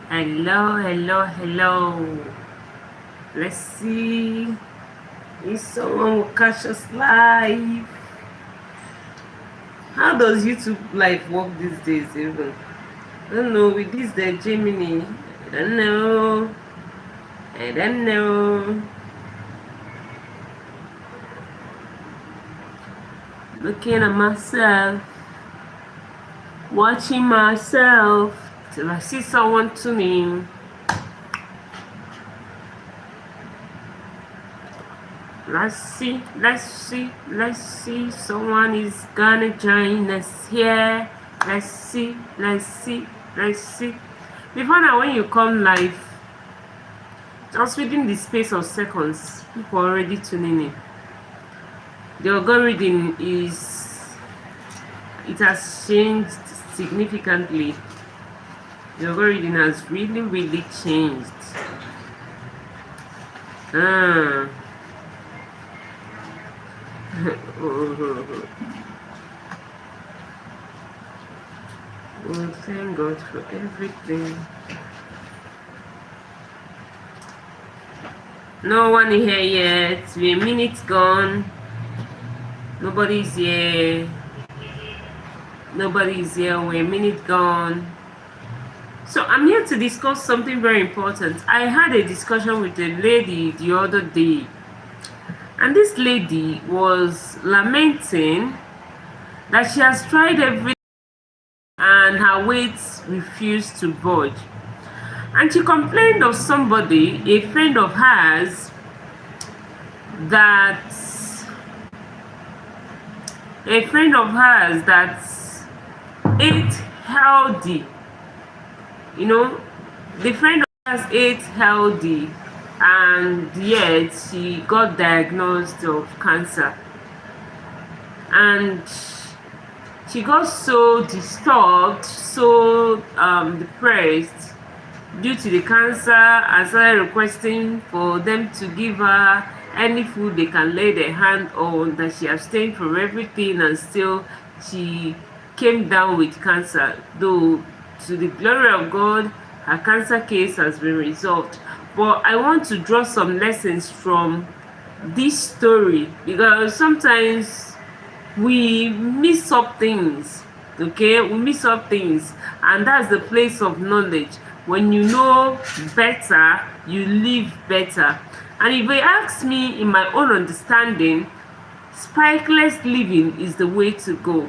Hello, hello, hello. Let's see if someone will catch us live. How does YouTube live work these days even? I don't know, with this the Gemini. I don't know. I don't know. Looking at myself. Watching myself. Till I see someone tuning. Let's see. Someone is gonna join us here. Let's see. Before now, when you come live, just within the space of seconds, people are already tuning in. The algorithm it has changed significantly. The algorithm has really changed. Well, thank God for everything. No one here yet. We're a minute gone. Nobody's here. We're a minute gone. So I'm here to discuss something very important. I had a discussion with a lady the other day. And this lady was lamenting that she has tried everything and her weight refused to budge. And she complained of somebody, a friend of hers, that ate healthy. You know, the friend of hers ate healthy, and yet she got diagnosed of cancer. And she got so disturbed, so depressed due to the cancer, and started requesting for them to give her any food they can lay their hand on, that she abstained from everything, and still she came down with cancer. Though to the glory of God, her cancer case has been resolved. But I want to draw some lessons from this story, because sometimes we miss up things. Okay, we miss up things, and that's the place of knowledge. When you know better, you live better. And if they ask me, in my own understanding, spikeless living is the way to go.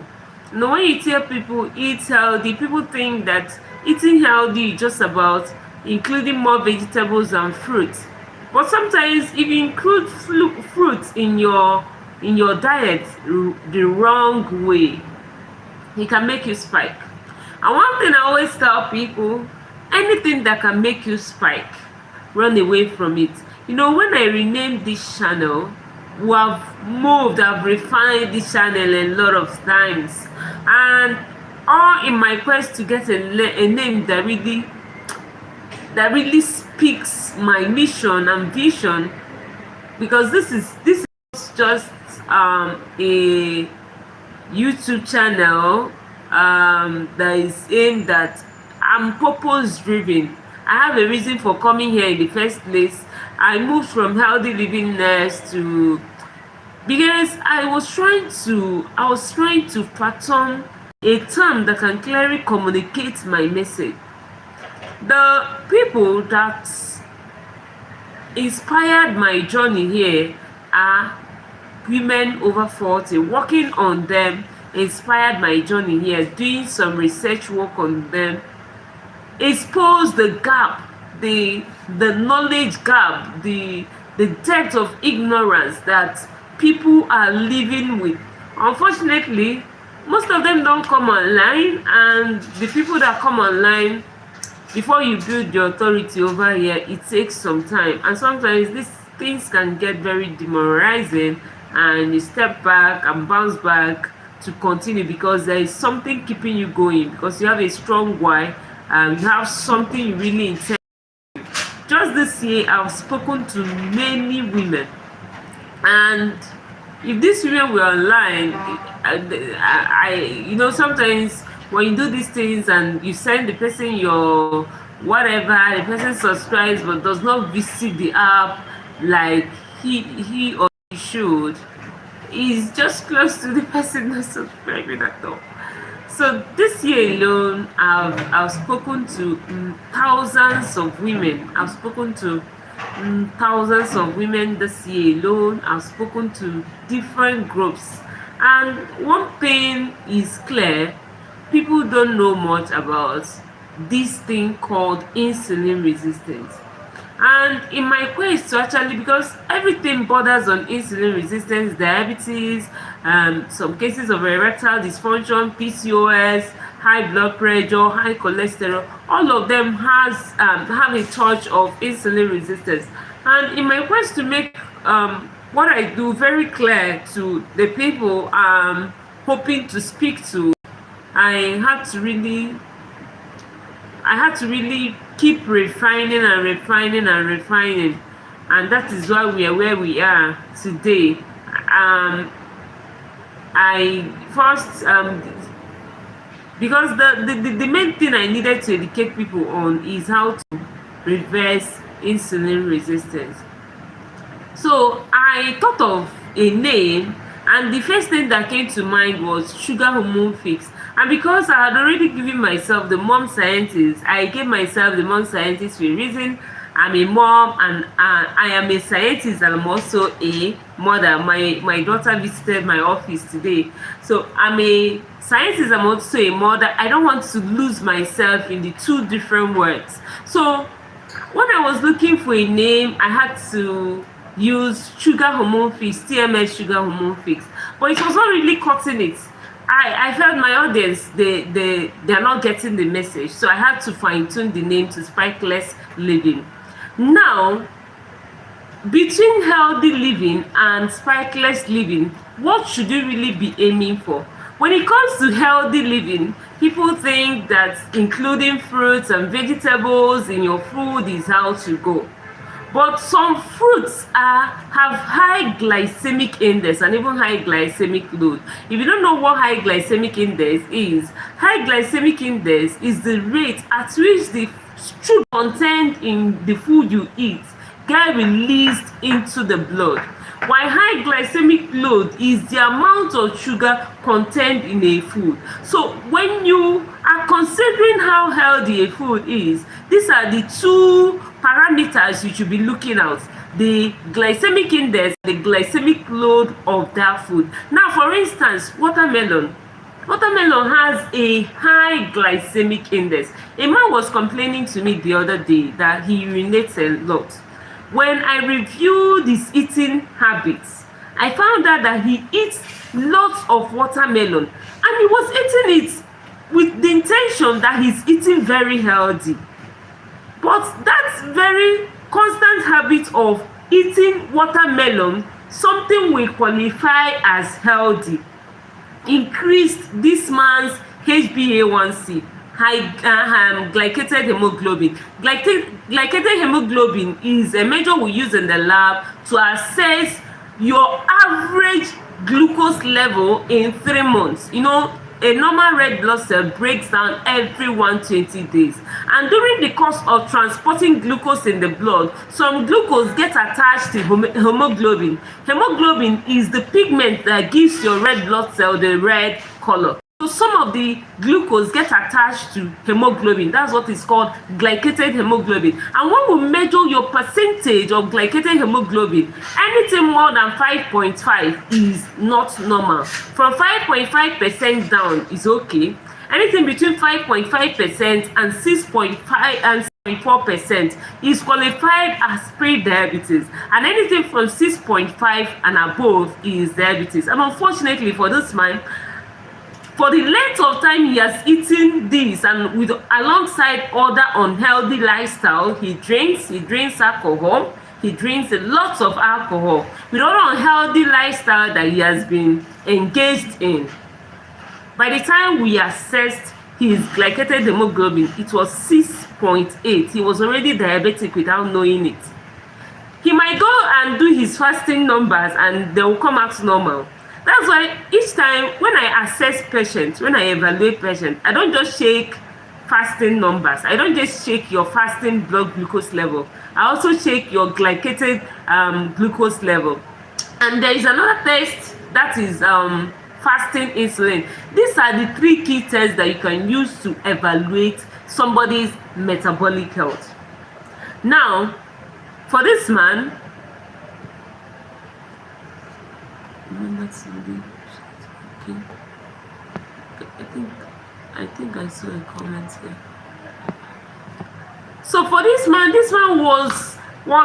Now, when you tell people eat healthy, people think that eating healthy is just about including more vegetables and fruits. But sometimes if you include fruits in your diet the wrong way, it can make you spike. And one thing I always tell people, anything that can make you spike, run away from it. You know, when I renamed this channel, I've refined this channel a lot of times, and all in my quest to get a name that really speaks my mission and vision, because this is just a YouTube channel that is aimed at, I'm purpose driven. I have a reason for coming here in the first place. I moved from healthy living nurse to, because I was trying to fathom a term that can clearly communicate my message. The people that inspired my journey here are women over 40. Working on them inspired my journey here. Doing some research work on them exposed the gap, the knowledge gap, the depth of ignorance that people are living with. Unfortunately, most of them don't come online, and the people that come online, before you build your authority over here, it takes some time, and sometimes these things can get very demoralizing, and you step back and bounce back to continue, because there is something keeping you going, because you have a strong why, and you have something you really intend. Just this year, I've spoken to many women, and if these women were online, I sometimes when you do these things and you send the person your whatever, the person subscribes but does not visit the app like he or she should, is just close to the person not subscribing at all. So this year alone, I've spoken to thousands of women. I've spoken to thousands of women this year alone. I've spoken to different groups, and one thing is clear: people don't know much about this thing called insulin resistance. And in my quest to actually, because everything borders on insulin resistance, diabetes, some cases of erectile dysfunction, PCOS, high blood pressure, high cholesterol, all of them have a touch of insulin resistance. And in my quest to make what I do very clear to the people I'm hoping to speak to, I had to really keep refining and refining and refining, and that is why we are where we are today. I first because the main thing I needed to educate people on is how to reverse insulin resistance. So I thought of a name, and the first thing that came to mind was sugar hormone fix. And because I had already given myself the mom scientist, I gave myself the mom scientist for a reason. I'm a mom, and I am a scientist, and I'm also a mother. My daughter visited my office today. So I'm a scientist, I'm also a mother. I don't want to lose myself in the two different words. So when I was looking for a name, I had to use sugar hormone fix, TMS sugar hormone fix. But it was not really cutting it. I felt my audience, they're not getting the message. So I had to fine-tune the name to Spikeless Living. Now, between healthy living and spikeless living, what should you really be aiming for? When it comes to healthy living, people think that including fruits and vegetables in your food is how to go. But some fruits have high glycemic index and even high glycemic load. If you don't know what high glycemic index is, high glycemic index is the rate at which the sugar content in the food you eat get released into the blood, while high glycemic load is the amount of sugar contained in a food. So when you are considering how healthy a food is, these are the two parameters you should be looking at: the glycemic index, the glycemic load of that food. Now, for instance, watermelon has a high glycemic index. A man was complaining to me the other day that he urinates a lot. When I reviewed his eating habits, I found out that he eats lots of watermelon, and he was eating it with the intention that he's eating very healthy. But that very constant habit of eating watermelon, something we qualify as healthy, increased this man's HbA1c, glycated hemoglobin. Glycated hemoglobin is a measure we use in the lab to assess your average glucose level in 3 months. You know, a normal red blood cell breaks down every 120 days. And during the course of transporting glucose in the blood, some glucose gets attached to hemoglobin. Hemoglobin is the pigment that gives your red blood cell the red color. So some of the glucose get attached to hemoglobin. That's what is called glycated hemoglobin. And when we measure your percentage of glycated hemoglobin, anything more than 5.5 is not normal. From 5.5% down is okay. Anything between 5.5% and 6.5 and 6.4% is qualified as pre-diabetes, and anything from 6.5 and above is diabetes. And unfortunately for this man, for the length of time he has eaten this, and with alongside other unhealthy lifestyle, he drinks alcohol, he drinks a lot of alcohol, with other unhealthy lifestyle that he has been engaged in. By the time we assessed his glycated hemoglobin, it was 6.8. He was already diabetic without knowing it. He might go and do his fasting numbers and they will come out normal. That's why each time when I assess patients, when I evaluate patients, I don't just shake fasting numbers. I don't just check your fasting blood glucose level. I also check your glycated glucose level. And there is another test that is fasting insulin. These are the 3 key tests that you can use to evaluate somebody's metabolic health. Now, for this man, okay. I think I saw a comment here. So for this man was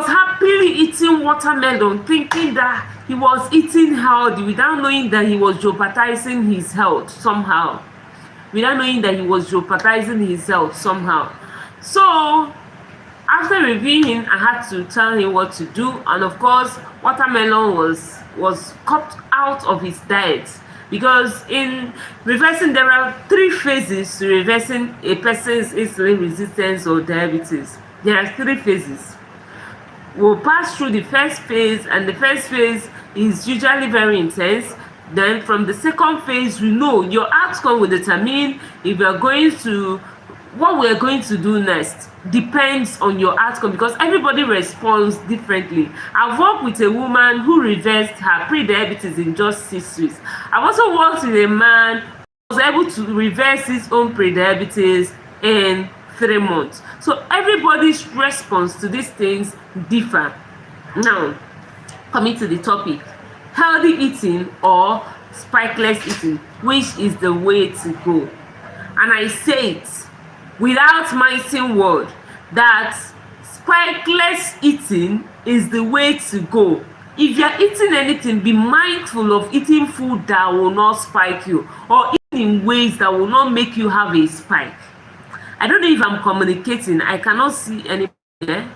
happily eating watermelon, thinking that he was eating healthy without knowing that he was jeopardizing his health somehow. So after reviewing, I had to tell him what to do, and of course, watermelon was cut out of his diet, because in reversing, there are 3 phases to reversing a person's insulin resistance or diabetes. There are 3 phases. We'll pass through the first phase, and the first phase is usually very intense. Then from the second phase, we know your outcome will determine if you're going to, what we're going to do next depends on your outcome, because everybody responds differently. I've worked with a woman who reversed her pre-diabetes in just 6 weeks. I've also worked with a man who was able to reverse his own pre-diabetes in 3 months. So everybody's response to these things differ. Now, coming to the topic, healthy eating or spikeless eating, which is the way to go? And I say it without mincing word, that spikeless eating is the way to go. If you're eating anything, be mindful of eating food that will not spike you, or eating in ways that will not make you have a spike. I don't know if I'm communicating. I cannot see any there.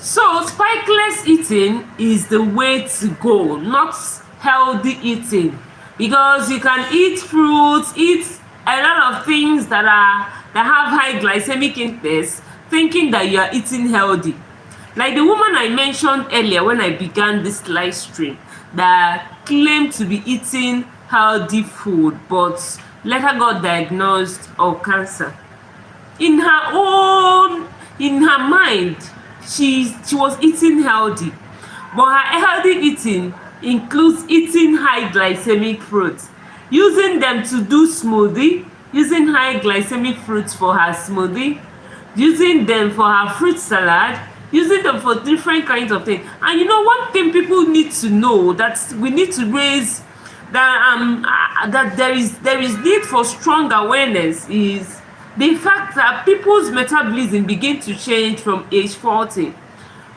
So spikeless eating is the way to go, not healthy eating, because you can eat fruits, eat a lot of things that have high glycemic index, thinking that you are eating healthy. Like the woman I mentioned earlier when I began this live stream, that claimed to be eating healthy food, but later got diagnosed of cancer. In her mind, she was eating healthy, but her healthy eating includes eating high glycemic fruits, using them to do smoothie, using high glycemic fruits for her smoothie, using them for her fruit salad, using them for different kinds of things. And you know, one thing people need to know, that we need to raise, that there is need for strong awareness, is the fact that people's metabolism begin to change from age 40.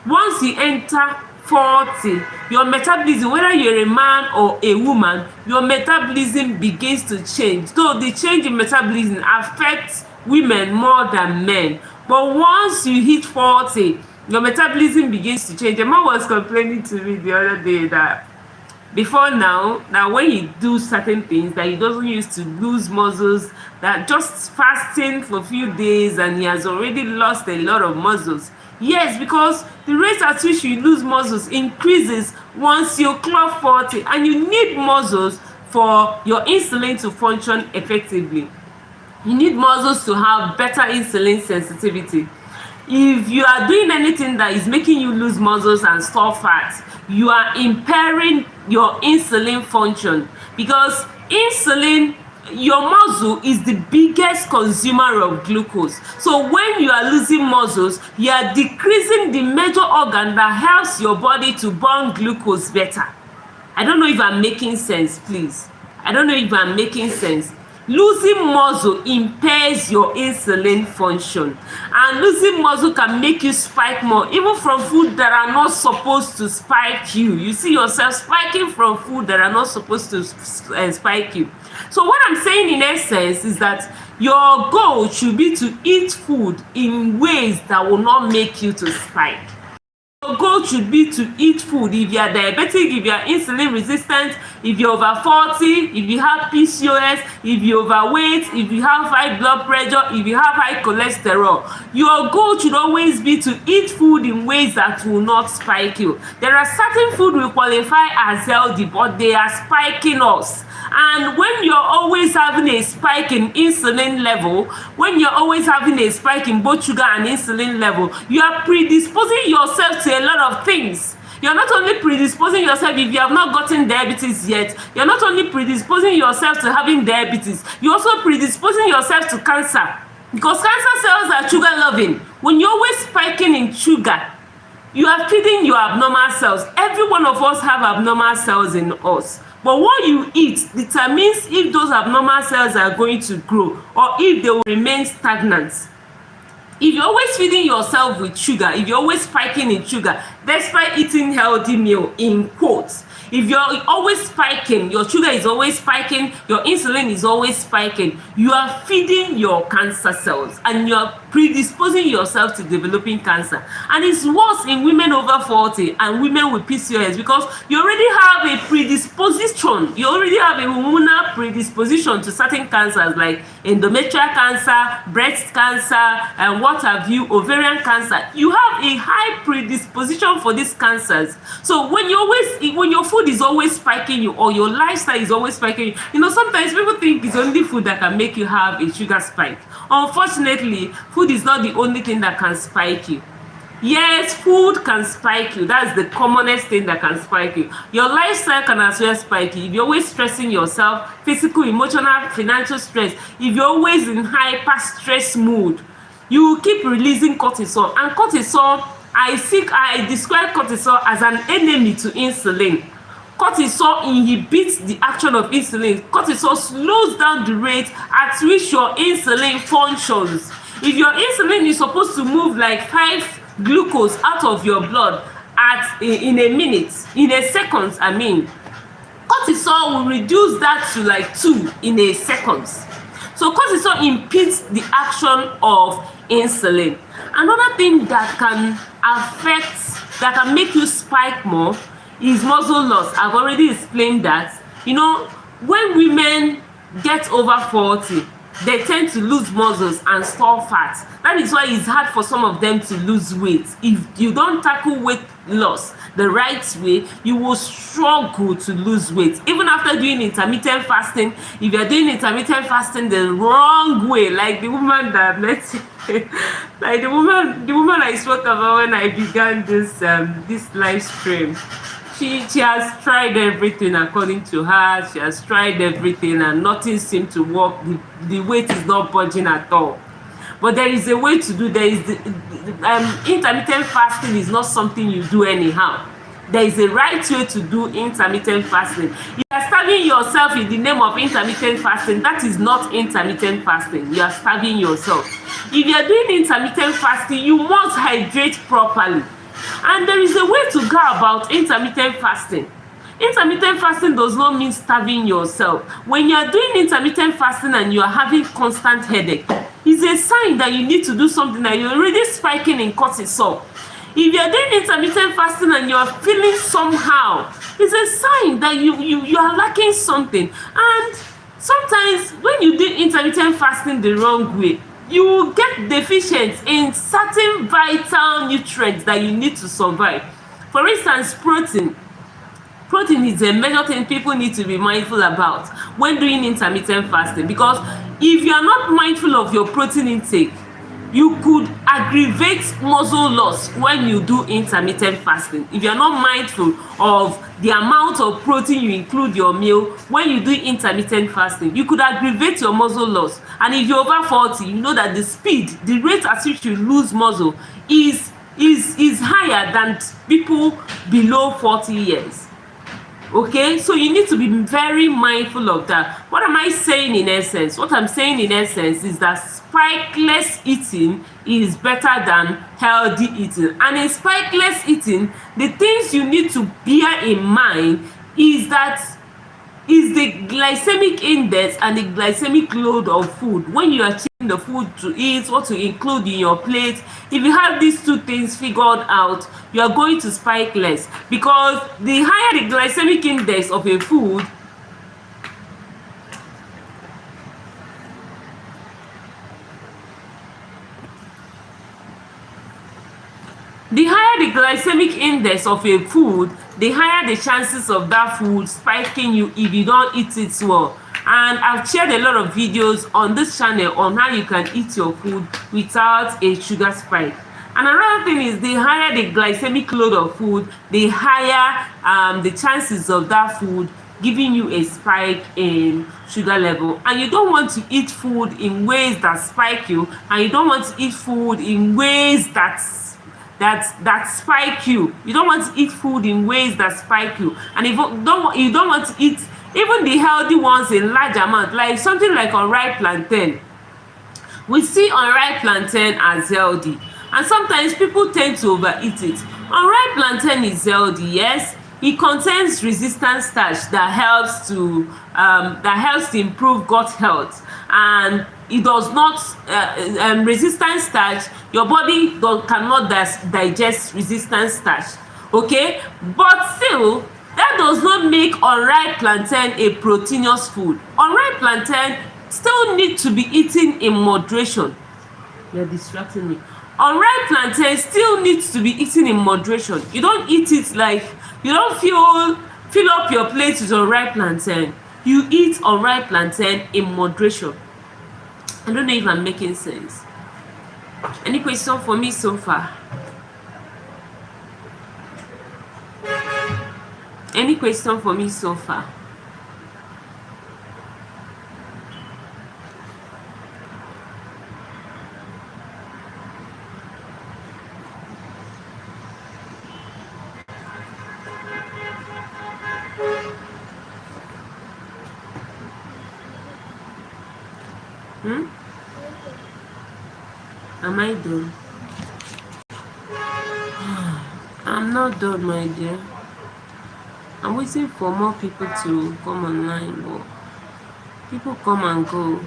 Once you enter 40, your metabolism, whether you're a man or a woman, your metabolism begins to change. Though the change in metabolism affects women more than men, but once you hit 40, your metabolism begins to change. A man was complaining to me the other day that before now when he do certain things, that he doesn't used to lose muscles, that just fasting for a few days and he has already lost a lot of muscles. Yes, because the rate at which you lose muscles increases once you clock 40, and you need muscles for your insulin to function effectively. You need muscles to have better insulin sensitivity. If you are doing anything that is making you lose muscles and store fat, you are impairing your insulin function, because insulin, your muscle, is the biggest consumer of glucose. So when you are losing muscles, you are decreasing the major organ that helps your body to burn glucose better. I don't know if I'm making sense, please. I don't know if I'm making sense. Losing muscle impairs your insulin function, and losing muscle can make you spike more, even from food that are not supposed to spike you. You see yourself spiking from food that are not supposed to spike you. So what I'm saying in essence is that your goal should be to eat food in ways that will not make you to spike. Your goal should be to eat food. If you are diabetic, if you are insulin resistant, if you're over 40, if you have PCOS, if you're overweight, if you have high blood pressure, if you have high cholesterol, your goal should always be to eat food in ways that will not spike you. There are certain food we qualify as healthy, but they are spiking us. And when you're always having a spike in insulin level, when you're always having a spike in both sugar and insulin level, you are predisposing yourself to a lot of things. You're not only predisposing yourself, if you have not gotten diabetes yet, you're not only predisposing yourself to having diabetes, you're also predisposing yourself to cancer. Because cancer cells are sugar loving. When you're always spiking in sugar, you are feeding your abnormal cells. Every one of us have abnormal cells in us. But what you eat determines if those abnormal cells are going to grow or if they will remain stagnant. If you're always feeding yourself with sugar, if you're always spiking in sugar, despite eating healthy meal, in quotes, if you're always spiking, your sugar is always spiking, your insulin is always spiking, you are feeding your cancer cells and you're predisposing yourself to developing cancer. And it's worse in women over 40 and women with PCOS, because you already have a predisposition, you already have a hormonal predisposition to certain cancers like endometrial cancer, breast cancer, and what have you, ovarian cancer. You have a high predisposition for these cancers. So when your food is always spiking you, or your lifestyle is always spiking you, sometimes people think it's only food that can make you have a sugar spike. Unfortunately, food is not the only thing that can spike you. Yes, food can spike you. That's the commonest thing that can spike you. Your lifestyle can as well spike you. If you're always stressing yourself, physical, emotional, financial stress, if you're always in hyper stress mood, you will keep releasing cortisol. And cortisol, I describe cortisol as an enemy to insulin. Cortisol inhibits the action of insulin. Cortisol slows down the rate at which your insulin functions. If your insulin is supposed to move like 5 glucose out of your blood in a second, cortisol will reduce that to like 2 in a second. So cortisol impedes the action of insulin. Another thing that can make you spike more is muscle loss. I've already explained that. When women get over 40, they tend to lose muscles and store fat. That is why it's hard for some of them to lose weight. If you don't tackle weight loss the right way, you will struggle to lose weight. Even after doing intermittent fasting, if you're doing intermittent fasting the wrong way, like the woman that, like the woman I spoke about when I began this live stream, she has tried everything according to her. She has tried everything and nothing seemed to work. The weight is not budging at all. But there is a way to do. There is intermittent fasting is not something you do anyhow. There is a right way to do intermittent fasting. You are starving yourself in the name of intermittent fasting. That is not intermittent fasting. You are starving yourself. If you are doing intermittent fasting, you must hydrate properly. And there is a way to go about intermittent fasting. Intermittent fasting does not mean starving yourself. When you are doing intermittent fasting and you are having constant headache, it's a sign that you need to do something, that you're already spiking in cortisol. If you are doing intermittent fasting and you are feeling somehow, it's a sign that you are lacking something. And sometimes when you do intermittent fasting the wrong way, you will get deficient in certain vital nutrients that you need to survive. For instance, protein. Protein is a major thing people need to be mindful about when doing intermittent fasting, because if you are not mindful of your protein intake, you could aggravate muscle loss when you do intermittent fasting. If you are not mindful of the amount of protein you include your meal when you do intermittent fasting, you could aggravate your muscle loss. And if you're over 40, you know that the rate at which you lose muscle is higher than people below 40 years. Okay, so you need to be very mindful of that. What am I saying in essence? What I'm saying in essence is that spikeless eating is better than healthy eating. And in spikeless eating, the things you need to bear in mind is the glycemic index and the glycemic load of food. When you are choosing the food to eat, what to include in your plate, if you have these two things figured out, you are going to spike less, because the higher the glycemic index of a food, the higher the glycemic index of a food, the higher the chances of that food spiking you if you don't eat it well. And I've shared a lot of videos on this channel on how you can eat your food without a sugar spike. And another thing is, the higher the glycemic load of food, the higher the chances of that food giving you a spike in sugar level. And you don't want to eat food in ways that spike you, and you don't want to eat food in ways that spike you. You don't want to eat food in ways that spike you. And if you don't want to eat even the healthy ones in large amount, like something like unripe plantain. We see unripe plantain as healthy, and sometimes people tend to overeat it. Unripe plantain is healthy, yes. It contains resistant starch that helps to improve gut health, and it does not resistant starch. Your body cannot digest resistant starch, okay? But still, that does not make unripe plantain a proteinous food. Unripe plantain still need to be eaten in moderation. You're distracting me. Unripe plantain still needs to be eaten in moderation. You don't eat it like, you don't fill up your plate with unripe plantain. You eat unripe plantain in moderation. I don't know if I'm making sense. Any question for me so far? Any question for me so far? Am I done? I'm not done, my dear. I'm waiting for more people to come online, but people come and go.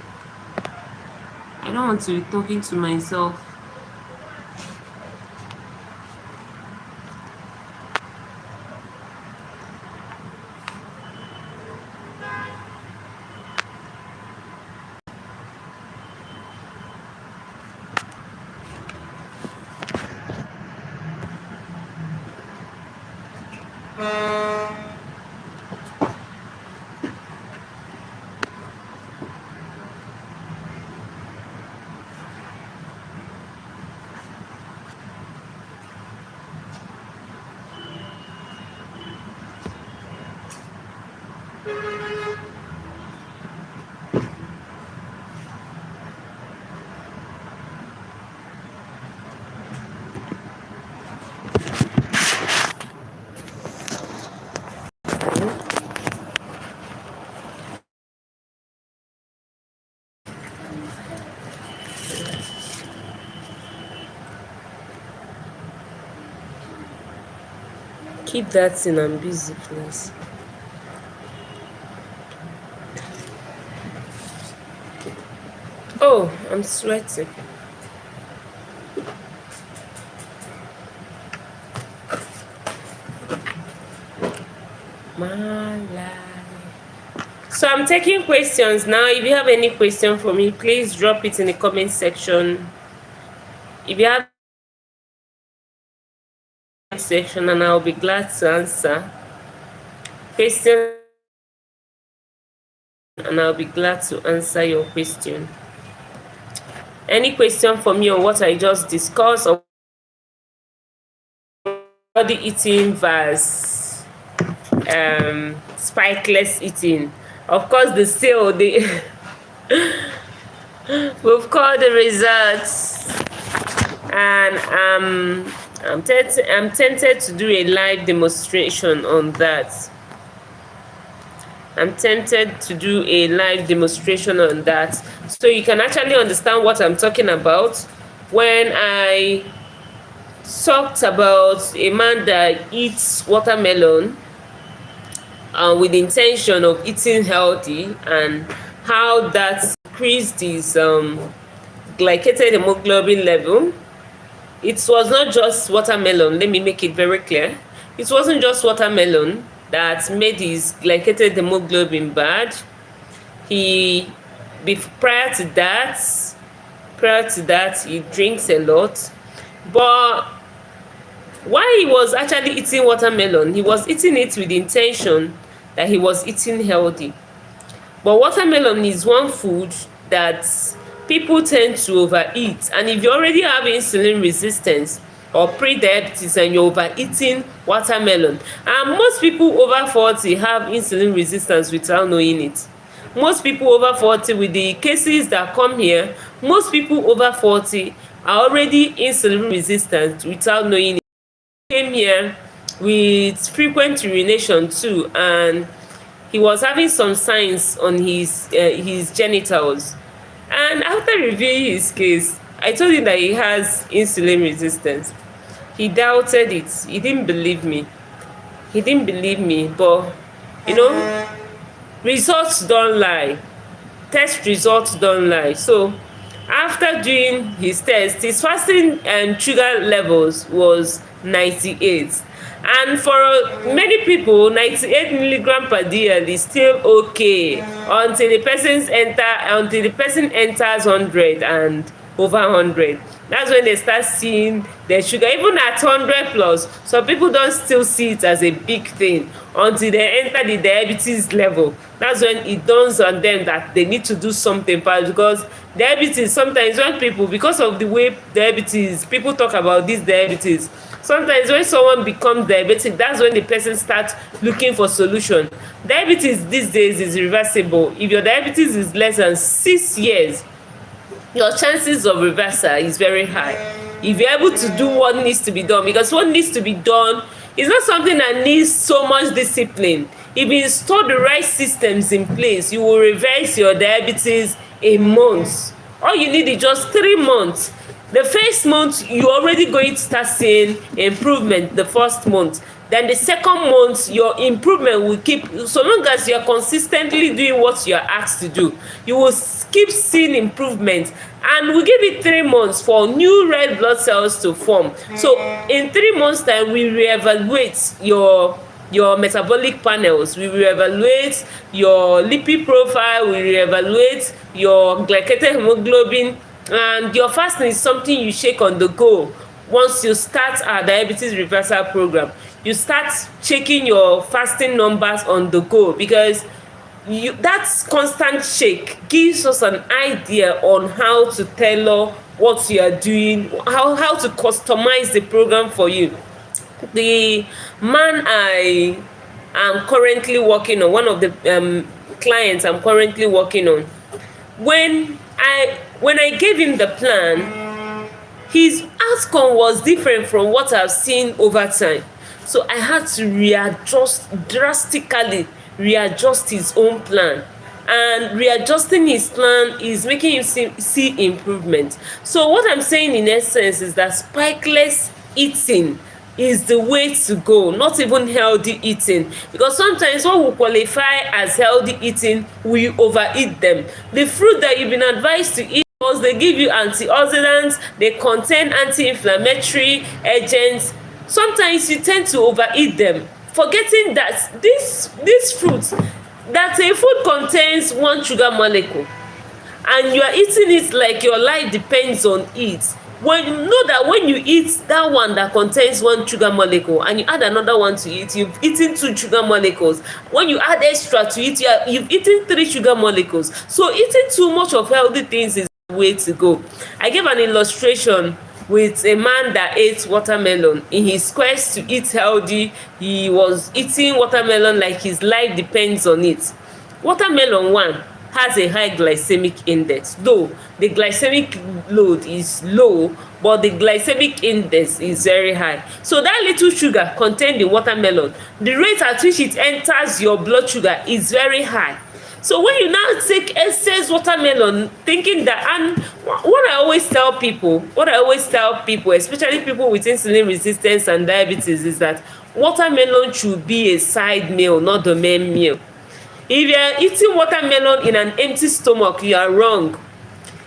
I don't want to be talking to myself. Keep that thing, I'm busy, please. Oh, I'm sweating. My life. So I'm taking questions now. If you have any question for me, please drop it in the comment section. If you have section, and I'll be glad to answer questions, and I'll be glad to answer your question. Any question for me on what I just discussed, or body eating versus spikeless eating? Of course, the sale, we've called the results, and I'm tempted to do a live demonstration on that. I'm tempted to do a live demonstration on that, so you can actually understand what I'm talking about when I talked about a man that eats watermelon with the intention of eating healthy, and how that increased his glycated hemoglobin level. It was not just watermelon, let me make it very clear. It wasn't just watermelon that made his glycated hemoglobin bad. He, prior to that, he drinks a lot. But while he was actually eating watermelon, he was eating it with the intention that he was eating healthy. But watermelon is one food that people tend to overeat, and if you already have insulin resistance or pre-diabetes and you're overeating watermelon, and most people over 40 have insulin resistance without knowing it. Most people over 40, with the cases that come here, most people over 40 are already insulin resistant without knowing it. Came here with frequent urination too, and he was having some signs on his genitals. And after reviewing his case, I told him that he has insulin resistance. He doubted it. He didn't believe me. But results don't lie. Test results don't lie. So after doing his test, his fasting and sugar levels was 98. And for many people, 98 milligram per DL is still okay until the person enters 100 and over 100. That's when they start seeing their sugar. Even at 100 plus, some people don't still see it as a big thing until they enter the diabetes level. That's when it dawns on them that they need to do something fast, because diabetes, sometimes when people, because of the way diabetes, people talk about this diabetes, sometimes when someone becomes diabetic, that's when the person starts looking for solution. Diabetes these days is reversible. If your diabetes is less than 6 years, your chances of reversal is very high if you're able to do what needs to be done, because what needs to be done is not something that needs so much discipline. If you install the right systems in place, you will reverse your diabetes in months. All you need is just 3 months. The first month, you're already going to start seeing improvement the first month. Then the second month, your improvement will keep, so long as you're consistently doing what you're asked to do, you will keep seeing improvement. And we give it 3 months for new red blood cells to form. So in 3 months time, we reevaluate your metabolic panels, we reevaluate your lipid profile, we reevaluate your glycated hemoglobin, and your fasting is something you shake on the go. Once you start our diabetes reversal program, you start checking your fasting numbers on the go, because that constant shake gives us an idea on how to tailor what you are doing, how to customize the program for you. The man I am currently working on, one of the clients I'm currently working on, when I gave him the plan, his outcome was different from what I've seen over time. So I had to drastically readjust his own plan. And readjusting his plan is making him see improvement. So what I'm saying in essence is that spikeless eating is the way to go, not even healthy eating, because sometimes what we qualify as healthy eating, we overeat them. The fruit that you've been advised to eat, because they give you antioxidants, they contain anti-inflammatory agents, sometimes you tend to overeat them, forgetting that this fruit, that a food contains 1 sugar molecule, and you are eating it like your life depends on it. When you know that when you eat that one that contains 1 sugar molecule and you add another one to it, you've eaten 2 sugar molecules. When you add extra to it, you've eaten 3 sugar molecules. So eating too much of healthy things is the way to go. I gave an illustration with a man that ate watermelon. In his quest to eat healthy, he was eating watermelon like his life depends on it. Watermelon, one, has a high glycemic index, though the glycemic load is low, but the glycemic index is very high. So that little sugar contained in watermelon, the rate at which it enters your blood sugar is very high. So when you now take excess watermelon, thinking that, and what I always tell people, especially people with insulin resistance and diabetes, is that watermelon should be a side meal, not the main meal. If you are eating watermelon in an empty stomach, you are wrong.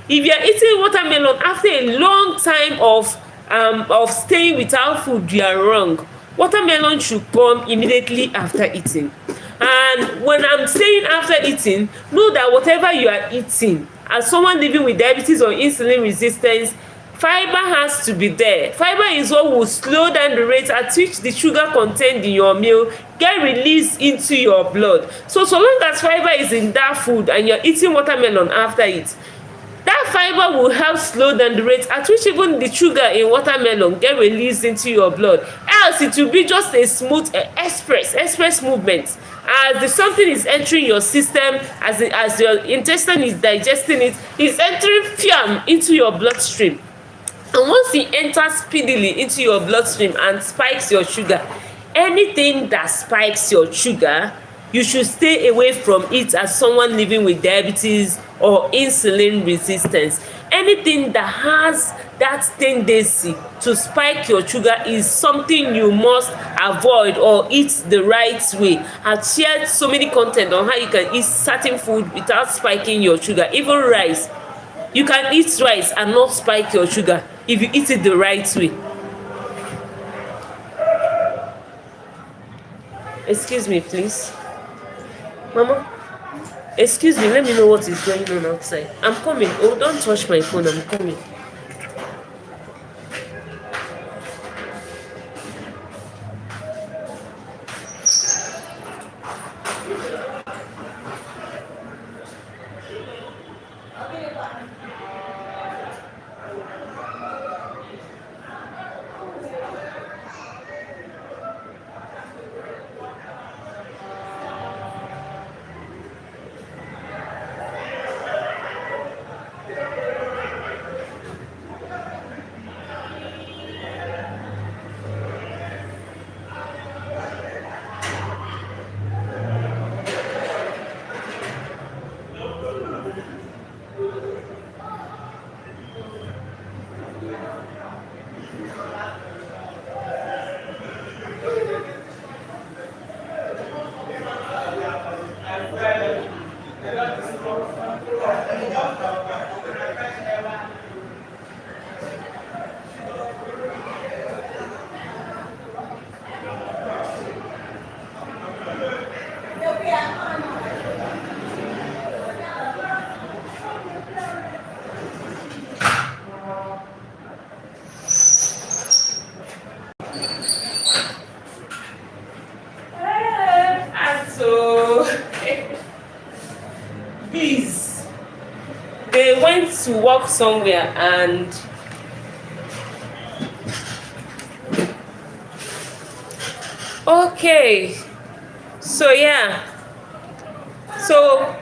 If you are eating watermelon after a long time of staying without food, you are wrong. Watermelon should come immediately after eating. And when I'm saying after eating, know that whatever you are eating, as someone living with diabetes or insulin resistance, fiber has to be there. Fiber is what will slow down the rate at which the sugar contained in your meal get released into your blood. So long as fiber is in that food and you're eating watermelon after it, that fiber will help slow down the rate at which even the sugar in watermelon get released into your blood. Else it will be just a smooth express movement. As the something is entering your system, as your intestine is digesting it, it's entering fiam into your bloodstream. And once it enters speedily into your bloodstream and spikes your sugar, anything that spikes your sugar, you should stay away from it as someone living with diabetes or insulin resistance. Anything that has that tendency to spike your sugar is something you must avoid or eat the right way. I've shared so many content on how you can eat certain food without spiking your sugar. Even rice, you can eat rice and not spike your sugar if you eat it the right way. Excuse me, please. Mama, excuse me, let me know what is going on outside. I'm coming. Oh, don't touch my phone, I'm coming. Bees, they went to work somewhere, and okay, so yeah, so